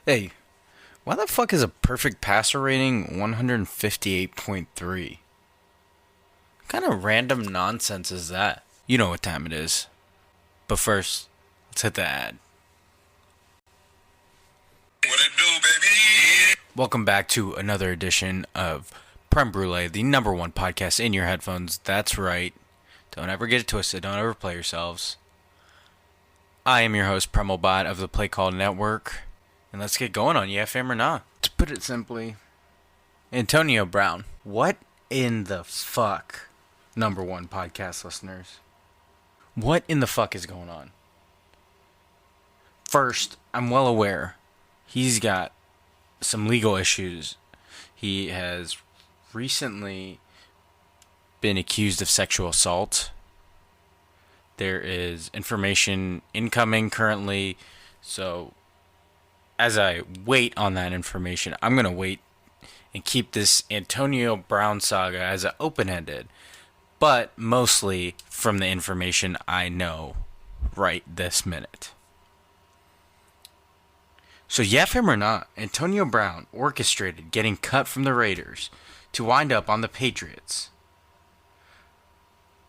Hey, why the fuck is a perfect passer rating 158.3? What kind of random nonsense is that? You know what time it is. But first, let's hit the ad. What it do, baby? Welcome back to another edition of Prem Brulee, the number one podcast in your headphones. That's right. Don't ever get it twisted. Don't ever play yourselves. I am your host, Premal of the Play Call Network. And let's get going on Yeah Fam or Nah. To put it simply, Antonio Brown. What in the fuck, number one podcast listeners? What in the fuck is going on? First, I'm well aware he's got some legal issues. He has recently been accused of sexual assault. There is information incoming currently, so as I wait on that information, I'm going to wait and keep this Antonio Brown saga as open-ended, but mostly from the information I know right this minute. So, yeah, fam or not, Antonio Brown orchestrated getting cut from the Raiders to wind up on the Patriots.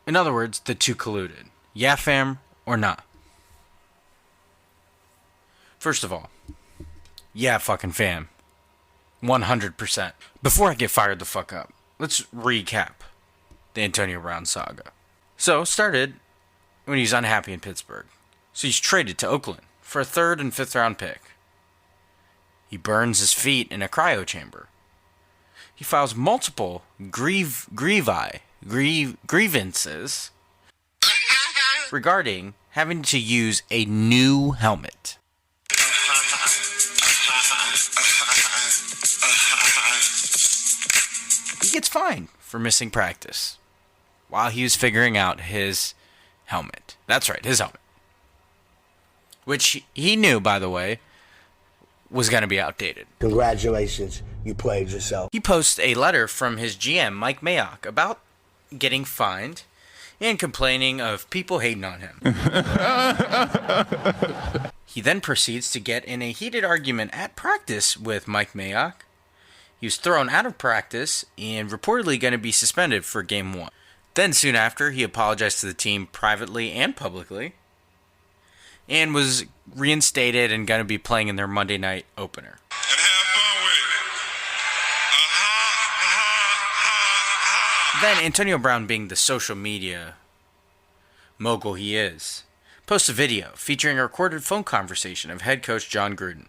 In other words, the two colluded. Yeah, fam or not? First of all, yeah, fucking fam. 100%. Before I get fired the fuck up, let's recap the Antonio Brown saga. So, it started when he was unhappy in Pittsburgh. So he's traded to Oakland for a 3rd and 5th round pick. He burns his feet in a cryo chamber. He files multiple grievances regarding having to use a new helmet. He gets fined for missing practice while he was figuring out his helmet. That's right, his helmet. Which he knew, by the way, was going to be outdated. Congratulations, you played yourself. He posts a letter from his GM, Mike Mayock, about getting fined and complaining of people hating on him. He then proceeds to get in a heated argument at practice with Mike Mayock. He was thrown out of practice and reportedly going to be suspended for Game 1. Then soon after, he apologized to the team privately and publicly and was reinstated and going to be playing in their Monday night opener. And have fun with it. Then Antonio Brown, being the social media mogul he is, posts a video featuring a recorded phone conversation of head coach John Gruden.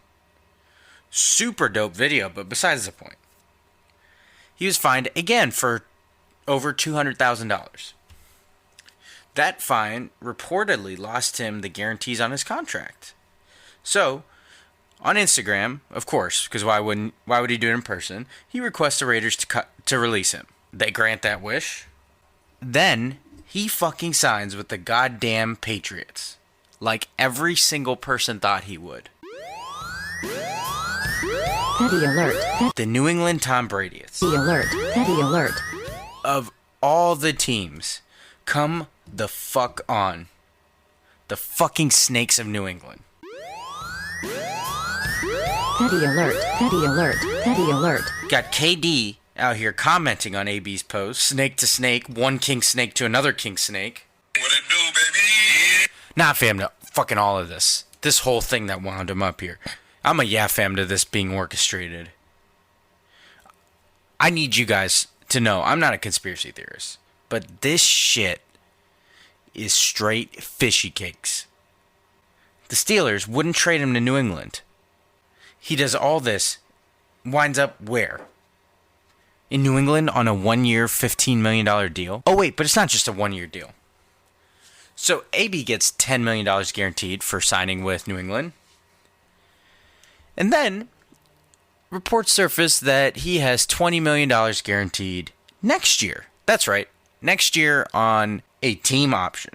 Super dope video, but besides the point. He was fined again for over $200,000. That fine reportedly lost him the guarantees on his contract. So, on Instagram, of course, because why would he do it in person? He requests the Raiders to release him. They grant that wish. Then he fucking signs with the goddamn Patriots, like every single person thought he would. Petty alert. The New England Tom Brady's. Petty alert. Petty alert. Of all the teams, come the fuck on. The fucking snakes of New England. Petty alert. Petty alert. Petty alert. Got KD out here commenting on AB's post. Snake to snake. One king snake to another king snake. What it do, baby? Nah, fam, no. Fucking all of this. This whole thing that wound him up here. I'm a yeah fam to this being orchestrated. I need you guys to know I'm not a conspiracy theorist, but this shit is straight fishy cakes. The Steelers wouldn't trade him to New England. He does all this, winds up where? In New England on a 1-year, $15 million deal? Oh wait, but it's not just a 1-year deal. So AB gets $10 million guaranteed for signing with New England. And then, reports surface that he has $20 million guaranteed next year. That's right, next year on a team option.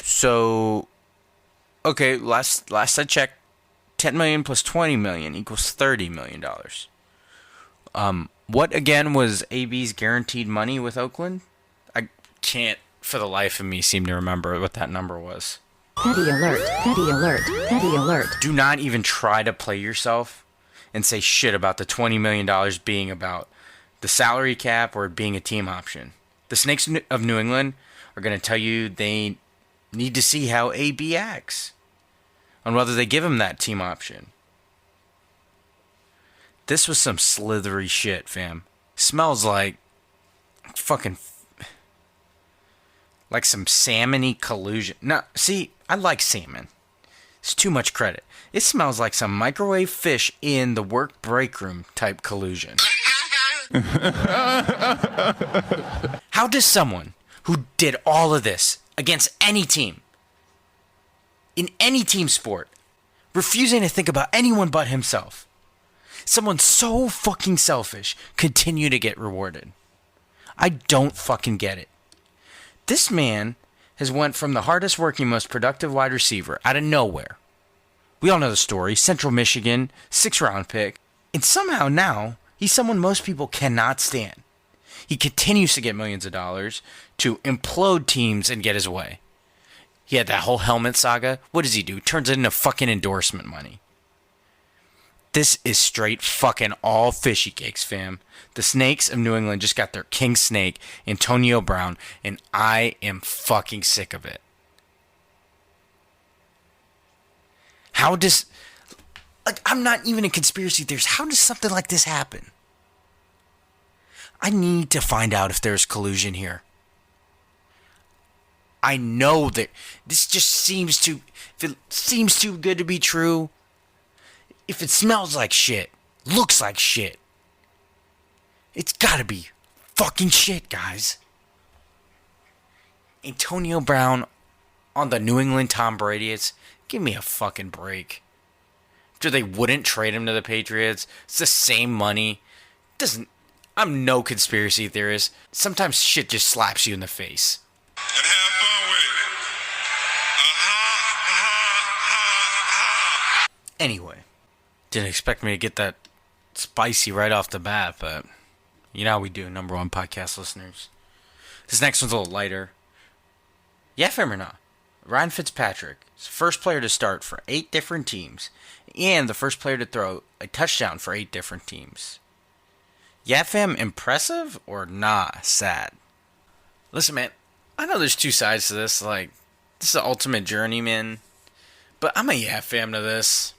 So, okay, last I checked, $10 million plus $20 million equals $30 million. What again was AB's guaranteed money with Oakland? I can't for the life of me, seem to remember what that number was. Petty alert, petty alert, petty alert. Do not even try to play yourself and say shit about the $20 million being about the salary cap or being a team option. The Snakes of New England are going to tell you they need to see how AB acts on whether they give him that team option. This was some slithery shit, fam. Smells like fucking like some salmon-y collusion. No, see, I like salmon. It's too much credit. It smells like some microwave fish in the work break room type collusion. How does someone who did all of this against any team, in any team sport, refusing to think about anyone but himself, someone so fucking selfish, continue to get rewarded? I don't fucking get it. This man has went from the hardest working, most productive wide receiver out of nowhere. We all know the story. Central Michigan, 6th-round pick. And somehow now, he's someone most people cannot stand. He continues to get millions of dollars to implode teams and get his way. He had that whole helmet saga. What does he do? Turns it into fucking endorsement money. This is straight fucking all fishy cakes, fam. The Snakes of New England just got their king snake, Antonio Brown, and I am fucking sick of it. How does... Like, I'm not even a conspiracy theorist. How does something like this happen? I need to find out if there's collusion here. I know that this just seems too... If it seems too good to be true... If it smells like shit, looks like shit, it's gotta be fucking shit, guys. Antonio Brown on the New England Tom Brady's, give me a fucking break. After they wouldn't trade him to the Patriots, it's the same money. I'm no conspiracy theorist. Sometimes shit just slaps you in the face. And have fun with it. Anyway. Didn't expect me to get that spicy right off the bat, but you know how we do, number one podcast listeners. This next one's a little lighter. Yeah, fam or not? Ryan Fitzpatrick is the first player to start for 8 different teams and the first player to throw a touchdown for 8 different teams. Yeah, fam, impressive or nah, sad? Listen, man, I know there's 2 sides to this. Like, this is the ultimate journeyman, but I'm a yeah, fam to this.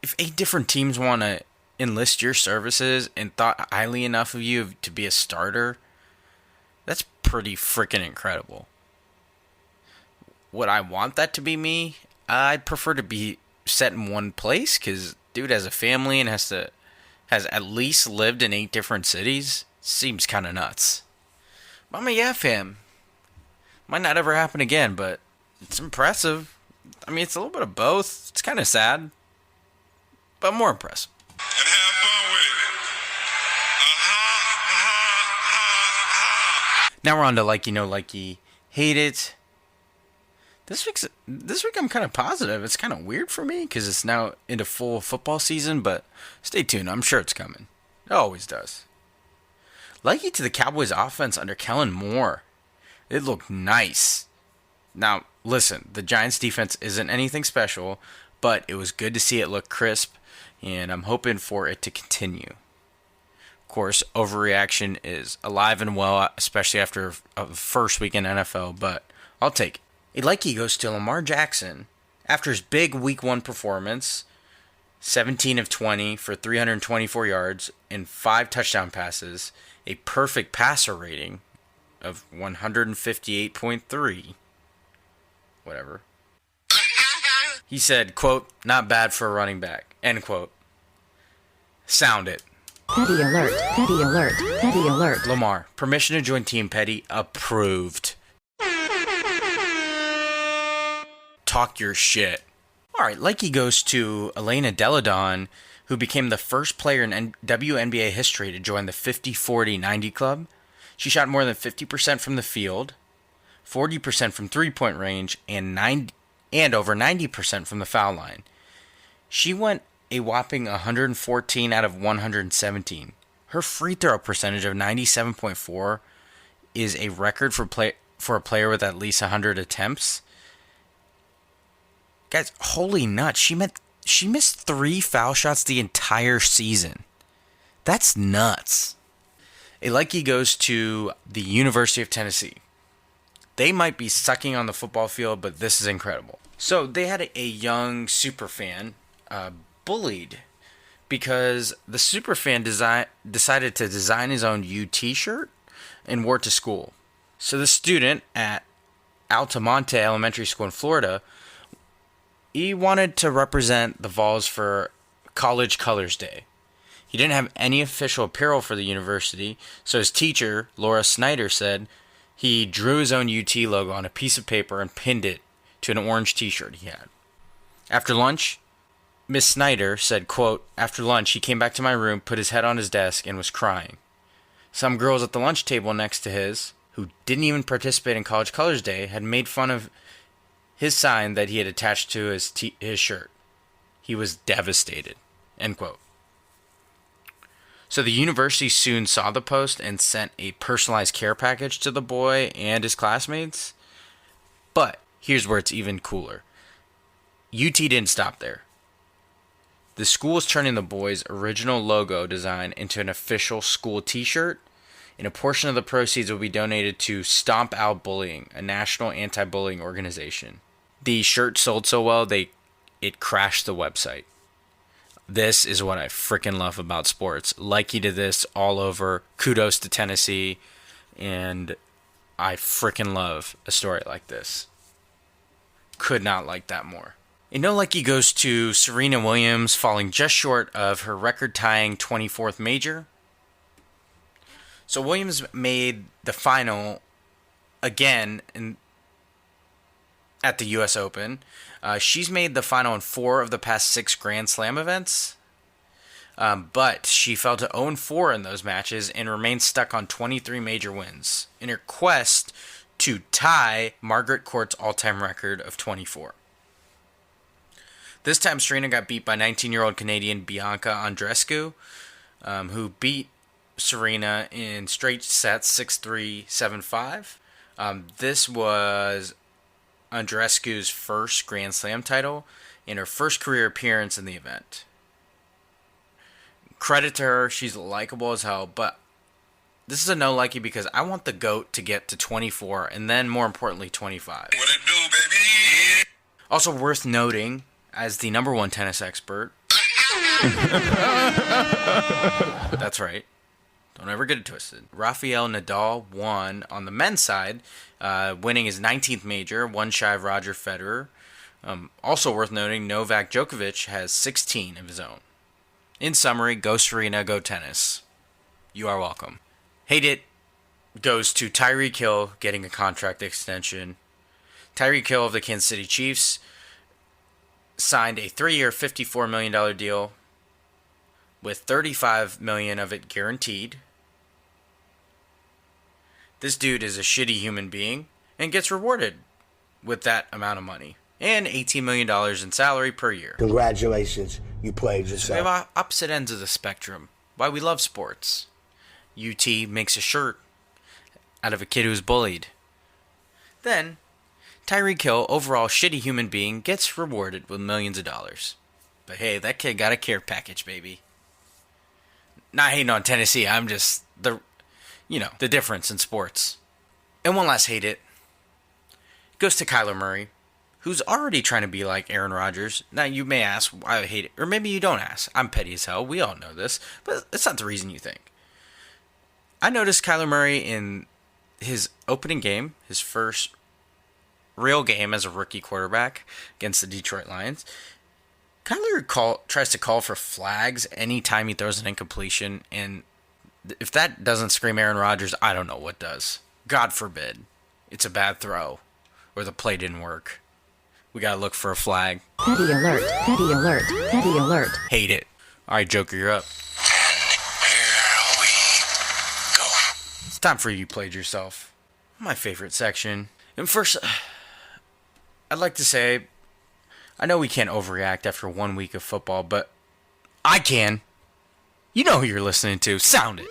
If 8 different teams want to enlist your services and thought highly enough of you to be a starter, that's pretty freaking incredible. Would I want that to be me? I'd prefer to be set in one place because dude has a family and has at least lived in 8 different cities. Seems kind of nuts. But I'm a yeah fam. Might not ever happen again, but it's impressive. I mean, it's a little bit of both. It's kind of sad. But more impressive. And have fun with it. Now we're on to like you know, like you hate it. This week I'm kind of positive. It's kind of weird for me because it's now into full football season. But stay tuned. I'm sure it's coming. It always does. Likey to the Cowboys offense under Kellen Moore. It looked nice. Now listen, the Giants defense isn't anything special, but it was good to see it look crisp. And I'm hoping for it to continue. Of course, overreaction is alive and well, especially after a first week in NFL, but I'll take it. A likey goes to Lamar Jackson after his big Week 1 performance, 17 of 20 for 324 yards and 5 touchdown passes, a perfect passer rating of 158.3, whatever. He said, quote, not bad for a running back, end quote. Sound it. Petty alert, petty alert, petty alert. Lamar, permission to join Team Petty approved. Talk your shit. Alright, likey goes to Elena Deladon, who became the first player in WNBA history to join the 50-40-90 club. She shot more than 50% from the field, 40% from three-point range, and over 90% from the foul line. She went a whopping 114 out of 117. Her free throw percentage of 97.4 is a record for a player with at least 100 attempts. Guys, holy nuts. She missed 3 foul shots the entire season. That's nuts. A likey goes to the University of Tennessee. They might be sucking on the football field, but this is incredible. So they had a young superfan bullied because the superfan decided to design his own UT shirt and wore it to school. So the student at Altamonte Elementary School in Florida, he wanted to represent the Vols for College Colors Day. He didn't have any official apparel for the university, so his teacher, Laura Snyder, said he drew his own UT logo on a piece of paper and pinned it to an orange t-shirt he had. After lunch, Miss Snyder said, quote, "After lunch, he came back to my room, put his head on his desk, and was crying. Some girls at the lunch table next to his, who didn't even participate in College Colors Day, had made fun of his sign that he had attached to his shirt. He was devastated." End quote. So the university soon saw the post and sent a personalized care package to the boy and his classmates. But here's where it's even cooler. UT didn't stop there. The school is turning the boy's original logo design into an official school t-shirt, and a portion of the proceeds will be donated to Stomp Out Bullying, a national anti-bullying organization. The shirt sold so well, it crashed the website. This is what I freaking love about sports. Likey to this all over. Kudos to Tennessee. And I freaking love a story like this. Could not like that more. And no likey goes to Serena Williams falling just short of her record-tying 24th major. So Williams made the final again at the U.S. Open. She's made the final in 4 of the past 6 Grand Slam events. But she fell to 0-4 in those matches and remained stuck on 23 major wins in her quest to tie Margaret Court's all-time record of 24. This time Serena got beat by 19-year-old Canadian Bianca Andreescu, who beat Serena in straight sets 6-3, 7-5. This was Andreescu's first Grand Slam title and her first career appearance in the event. Credit to her, she's likable as hell, but this is a no likey because I want the GOAT to get to 24 and then, more importantly, 25. What it do, baby? Also worth noting, as the number 1 tennis expert, that's right, don't ever get it twisted, Rafael Nadal won on the men's side, winning his 19th major, one shy of Roger Federer. Also worth noting, Novak Djokovic has 16 of his own. In summary, go Serena, go tennis. You are welcome. Hate it goes to Tyreek Hill getting a contract extension. Tyreek Hill of the Kansas City Chiefs signed a 3-year, $54 million deal with $35 million of it guaranteed. This dude is a shitty human being and gets rewarded with that amount of money and $18 million in salary per year. Congratulations, you played So yourself. we have opposite ends of the spectrum. Why we love sports. UT makes a shirt out of a kid who's bullied. Then, Tyreek Hill, overall shitty human being, gets rewarded with millions of dollars. But hey, that kid got a care package, baby. Not hating on Tennessee, I'm just the difference in sports. And one last hate it goes to Kyler Murray, who's already trying to be like Aaron Rodgers. Now, you may ask why I hate it, or maybe you don't ask. I'm petty as hell. We all know this, but it's not the reason you think. I noticed Kyler Murray in his opening game, his first real game as a rookie quarterback against the Detroit Lions. Kyler tries to call for flags anytime he throws an incompletion, and if that doesn't scream Aaron Rodgers, I don't know what does. God forbid. It's a bad throw, or the play didn't work. We gotta look for a flag. Petty alert, petty alert, petty alert. Hate it. Alright, Joker, you're up. Here we go. It's time for You Played Yourself. My favorite section. And first, I'd like to say, I know we can't overreact after 1 week of football, but I can. You know who you're listening to. Sound it.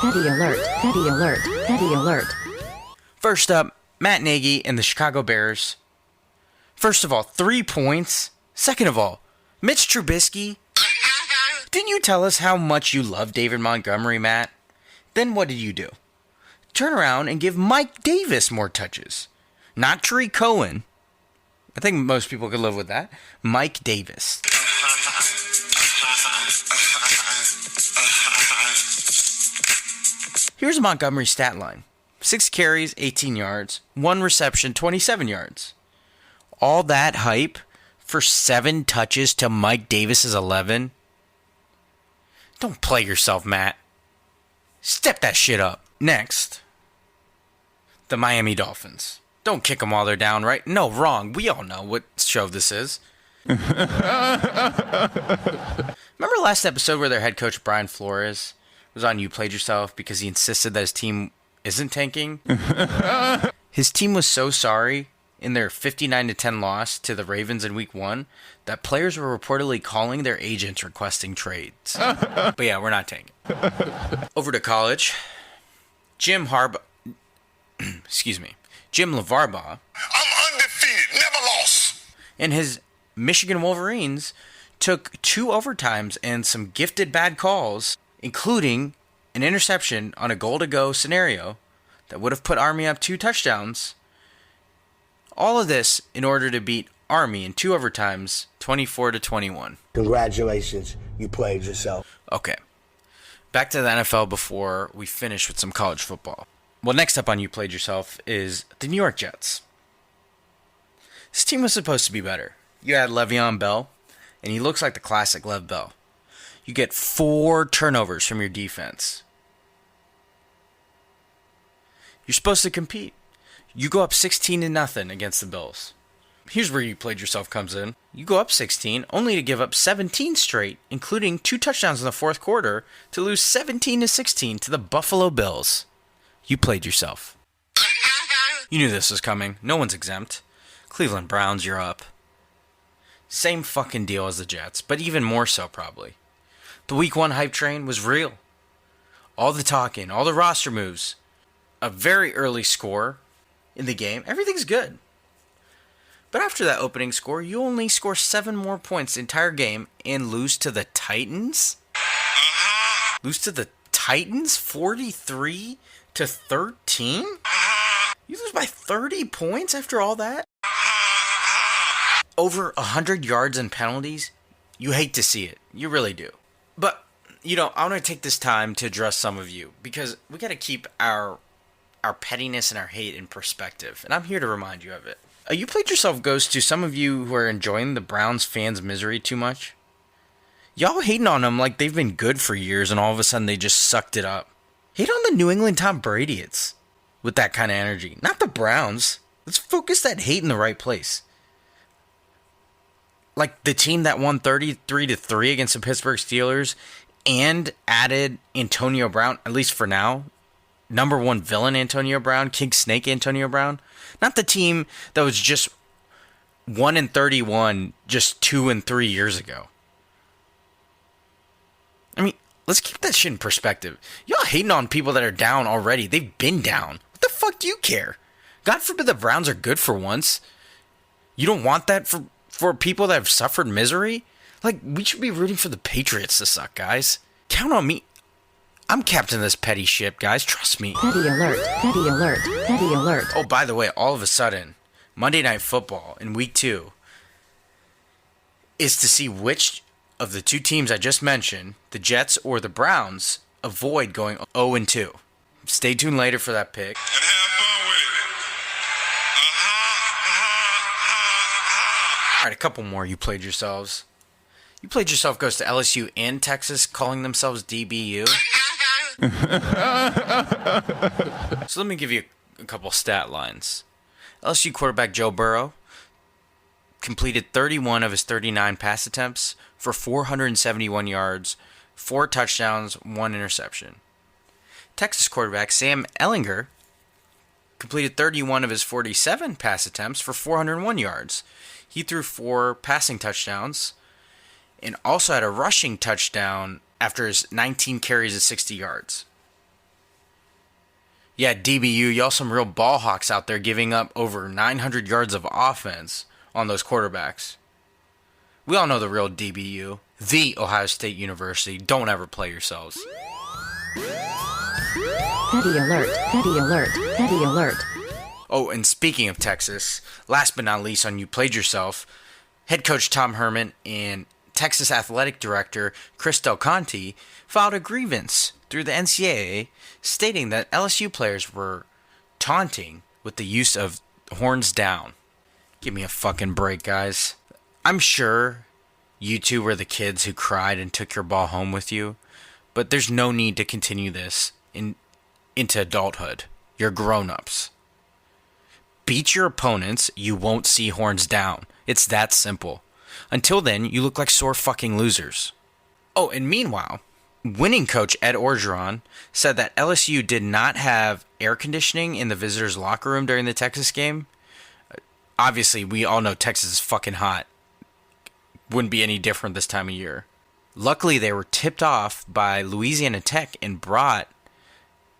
Petty alert. Petty alert. Petty alert. First up, Matt Nagy and the Chicago Bears. First of all, 3 points. Second of all, Mitch Trubisky. Didn't you tell us how much you love David Montgomery, Matt? Then what did you do? Turn around and give Mike Davis more touches. Not Tree Cohen. I think most people could live with that. Mike Davis. Here's Montgomery's stat line. 6 carries, 18 yards. 1 reception, 27 yards. All that hype for 7 touches to Mike Davis's 11? Don't play yourself, Matt. Step that shit up. Next, the Miami Dolphins. Don't kick them while they're down, right? No, wrong. We all know what show this is. Remember last episode where their head coach, Brian Flores, was on You Played Yourself because he insisted that his team isn't tanking? His team was so sorry in their 59-10 loss to the Ravens in Week 1 that players were reportedly calling their agents requesting trades. But yeah, we're not tanking. Over to college. Jim LeVarbaugh I'm undefeated, never lost. and his Michigan Wolverines took 2 overtimes and some gifted bad calls, including an interception on a goal-to-go scenario that would have put Army up 2 touchdowns. All of this in order to beat Army in 2 overtimes, 24-21. Congratulations, you played yourself. Okay, back to the NFL before we finish with some college football. Well, next up on You Played Yourself is the New York Jets. This team was supposed to be better. You had Le'Veon Bell, and he looks like the classic Lev Bell. You get 4 turnovers from your defense. You're supposed to compete. You go up 16-0 against the Bills. Here's where You Played Yourself comes in. You go up 16, only to give up 17 straight, including 2 touchdowns in the fourth quarter, to lose 17-16 to the Buffalo Bills. You played yourself. You knew this was coming. No one's exempt. Cleveland Browns, you're up. Same fucking deal as the Jets, but even more so probably. The Week 1 hype train was real. All the talking, all the roster moves, a very early score in the game, everything's good. But after that opening score, you only score 7 more points the entire game and lose to the Titans? Lose to the Titans 43-13? You lose by 30 points after all that? Over 100 yards and penalties? You hate to see it. You really do. But, I want to take this time to address some of you because we got to keep our pettiness and our hate in perspective. And I'm here to remind you of it. You Played Yourself goes to some of you who are enjoying the Browns fans' misery too much. Y'all hating on them like they've been good for years and all of a sudden they just sucked it up. Hate on the New England Tom Brady's with that kind of energy. Not the Browns. Let's focus that hate in the right place. Like the team that won 33-3 against the Pittsburgh Steelers and added Antonio Brown, at least for now. Number 1 villain Antonio Brown, King Snake Antonio Brown. Not the team that was just 1-31 just 2-3 years ago. I mean, let's keep that shit in perspective. Y'all hating on people that are down already. They've been down. What the fuck do you care? God forbid the Browns are good for once. You don't want that for people that have suffered misery? Like, we should be rooting for the Patriots to suck, guys. Count on me. I'm captain of this petty ship, guys. Trust me. Petty alert. Petty alert. Petty alert. Oh, by the way, all of a sudden, Monday Night Football in Week 2 is to see which of the 2 teams I just mentioned, the Jets or the Browns, avoid going 0-2. Stay tuned later for that pick. And have fun with it. All right, a couple more. You Played Yourselves. You Played Yourself goes to LSU and Texas, calling themselves DBU. So let me give you a couple stat lines. LSU quarterback Joe Burrow completed 31 of his 39 pass attempts for 471 yards, 4 touchdowns, 1 interception. Texas quarterback Sam Ehlinger completed 31 of his 47 pass attempts for 401 yards. He threw 4 passing touchdowns and also had a rushing touchdown after his 19 carries of 60 yards. Yeah, DBU, y'all some real ball hawks out there giving up over 900 yards of offense on those quarterbacks. We all know the real DBU, the Ohio State University. Don't ever play yourselves. Petty alert, petty alert, petty alert. Oh, and speaking of Texas, last but not least on You Played Yourself, head coach Tom Herman and Texas athletic director Chris Del Conte filed a grievance through the NCAA stating that LSU players were taunting with the use of horns down. Give me a fucking break, guys. I'm sure you two were the kids who cried and took your ball home with you, but there's no need to continue this into adulthood. You're grown-ups. Beat your opponents, you won't see horns down. It's that simple. Until then, you look like sore fucking losers. Oh, and meanwhile, winning coach Ed Orgeron said that LSU did not have air conditioning in the visitors' locker room during the Texas game. Obviously, we all know Texas is fucking hot. Wouldn't be any different this time of year. Luckily, they were tipped off by Louisiana Tech and brought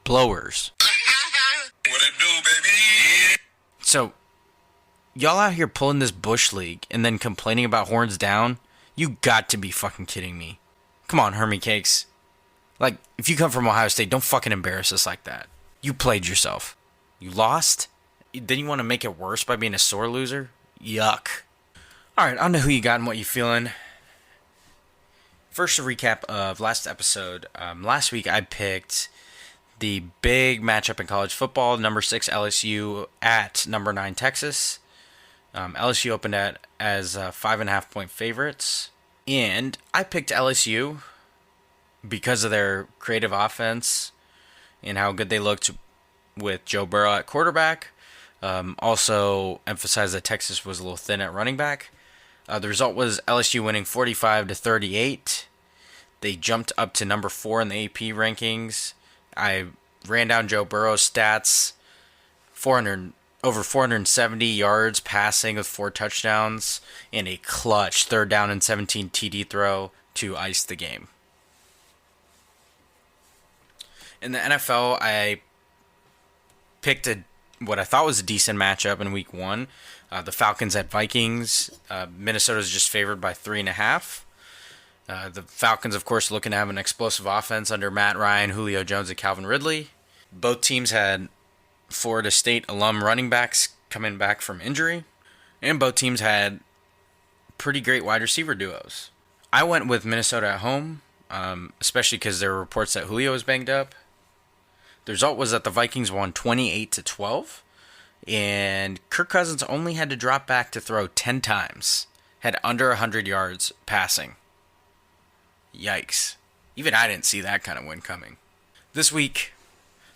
blowers. What it do, baby? So, y'all out here pulling this Bush League and then complaining about horns down? You got to be fucking kidding me. Come on, Hermie Cakes. Like, if you come from Ohio State, don't fucking embarrass us like that. You played yourself. You lost? Then you want to make it worse by being a sore loser? Yuck. Alright, on to who you got and what you feeling. First, a recap of last episode. Last week, I picked the big matchup in college football, number 6 LSU at number 9 Texas. LSU opened as 5.5 point favorites. And I picked LSU because of their creative offense and how good they looked with Joe Burrow at quarterback. Also emphasized that Texas was a little thin at running back. The result was LSU winning 45-38. They jumped up to number 4 in the AP rankings. I ran down Joe Burrow's stats. Over 470 yards passing with 4 touchdowns and a clutch 3rd down and 17 TD throw to ice the game. In the NFL, I picked what I thought was a decent matchup in week 1. The Falcons at Vikings. Minnesota's just favored by 3.5. The Falcons, of course, looking to have an explosive offense under Matt Ryan, Julio Jones, and Calvin Ridley. Both teams had Florida State alum running backs coming back from injury. And both teams had pretty great wide receiver duos. I went with Minnesota at home, especially because there were reports that Julio was banged up. The result was that the Vikings won 28-12. And Kirk Cousins only had to drop back to throw 10 times. Had under 100 yards passing. Yikes. Even I didn't see that kind of win coming. This week,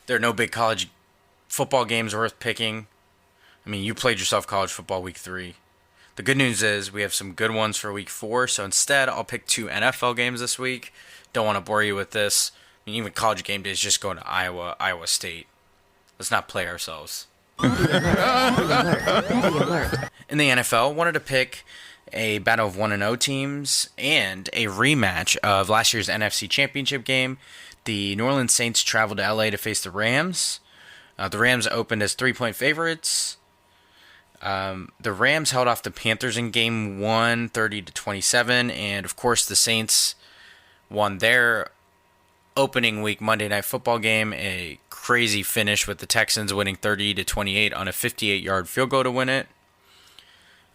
there are no big college football games worth picking. I mean, you played yourself college football week 3. The good news is we have some good ones for week 4. So instead, I'll pick 2 NFL games this week. Don't want to bore you with this. I mean, even college game days, just going to Iowa State. Let's not play ourselves. Petty alert, petty alert. In the NFL, wanted to pick a battle of 1-0 teams and a rematch of last year's NFC Championship game. The New Orleans Saints traveled to LA to face the Rams. The Rams opened as 3-point favorites. The Rams held off the Panthers in game 1, 30-27, and of course the Saints won their opening week Monday Night Football game, a crazy finish with the Texans winning 30-28 on a 58-yard field goal to win it.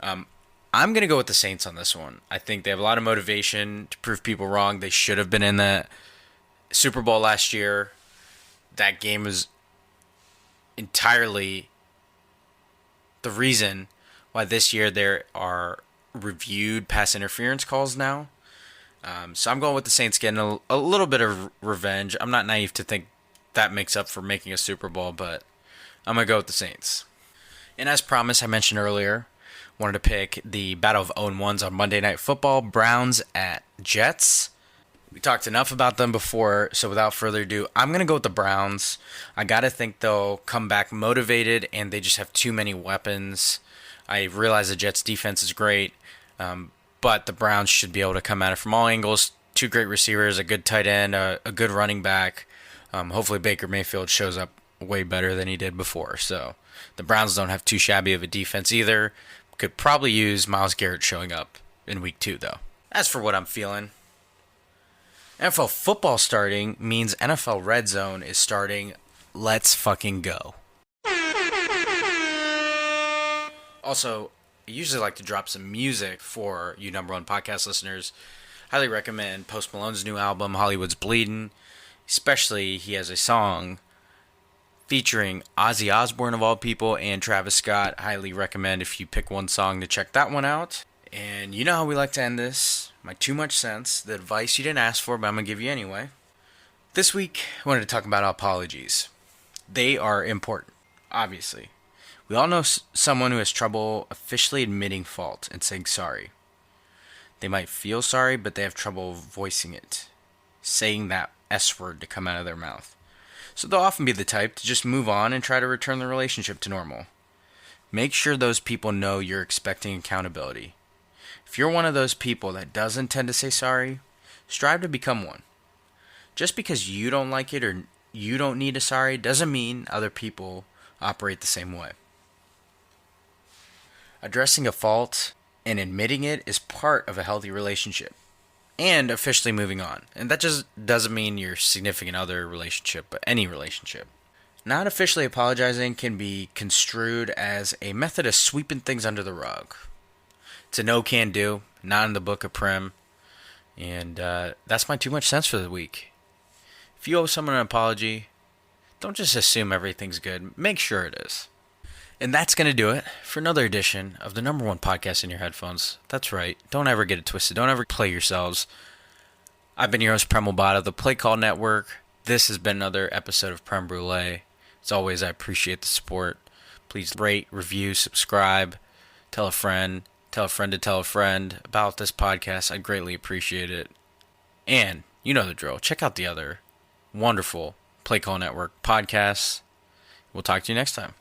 I'm going to go with the Saints on this one. I think they have a lot of motivation to prove people wrong. They should have been in the Super Bowl last year. That game was entirely the reason why this year there are reviewed pass interference calls now. So I'm going with the Saints getting a little bit of revenge. I'm not naive to think that makes up for making a Super Bowl, but I'm going to go with the Saints. And as promised, I mentioned earlier, wanted to pick the Battle of 0-1s on Monday Night Football, Browns at Jets. We talked enough about them before, so without further ado, I'm going to go with the Browns. I got to think they'll come back motivated, and they just have too many weapons. I realize the Jets' defense is great, but the Browns should be able to come at it from all angles. 2 great receivers, a good tight end, a good running back. Hopefully Baker Mayfield shows up way better than he did before. So the Browns don't have too shabby of a defense either. Could probably use Myles Garrett showing up in week 2, though. As for what I'm feeling, NFL football starting means NFL Red Zone is starting. Let's fucking go. Also, I usually like to drop some music for you number one podcast listeners. Highly recommend Post Malone's new album, Hollywood's Bleeding. Especially, he has a song featuring Ozzy Osbourne of all people and Travis Scott. Highly recommend if you pick one song to check that one out. And you know how we like to end this. My too much sense, the advice you didn't ask for, but I'm going to give you anyway. This week, I wanted to talk about apologies. They are important, obviously. We all know someone who has trouble officially admitting fault and saying sorry. They might feel sorry, but they have trouble voicing it, saying that S word to come out of their mouth. So they'll often be the type to just move on and try to return the relationship to normal. Make sure those people know you're expecting accountability. If you're one of those people that doesn't tend to say sorry, strive to become one. Just because you don't like it or you don't need a sorry doesn't mean other people operate the same way. Addressing a fault and admitting it is part of a healthy relationship and officially moving on. And that just doesn't mean your significant other relationship, but any relationship. Not officially apologizing can be construed as a method of sweeping things under the rug. It's a no can do, not in the book of Prim. And that's my too much sense for the week. If you owe someone an apology, don't just assume everything's good. Make sure it is. And that's going to do it for another edition of the number one podcast in your headphones. That's right. Don't ever get it twisted. Don't ever play yourselves. I've been your host, Premal of the Play Call Network. This has been another episode of Prem Brulee. As always, I appreciate the support. Please rate, review, subscribe, tell a friend to tell a friend about this podcast. I'd greatly appreciate it. And you know the drill. Check out the other wonderful Play Call Network podcasts. We'll talk to you next time.